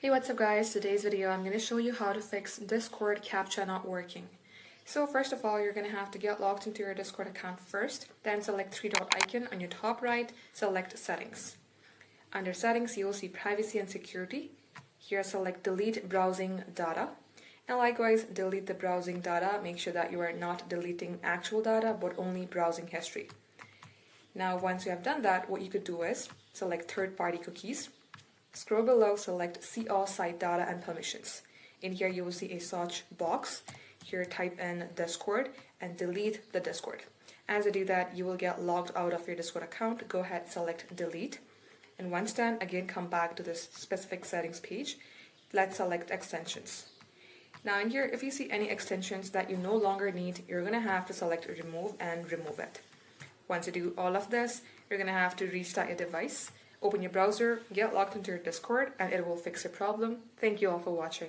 Hey, what's up guys? Today's video I'm going to show you how to fix Discord Captcha not working. So first of all, you're going to have to get logged into your Discord account first, then select three-dot icon on your top right, select settings. Under settings, you'll see privacy and security. Here select delete browsing data. And likewise, delete the browsing data. Make sure that you are not deleting actual data, but only browsing history. Now, once you have done that, what you could do is select third-party cookies. Scroll below, select See All Site Data and Permissions. In here you will see a search box. Here type in Discord and delete the Discord. As you do that, you will get logged out of your Discord account. Go ahead, select delete. And once done, again come back to this specific settings page. Let's select extensions. Now in here, if you see any extensions that you no longer need, you're going to have to select remove and remove it. Once you do all of this, you're going to have to restart your device. Open your browser, get logged into your Discord, and it will fix your problem. Thank you all for watching.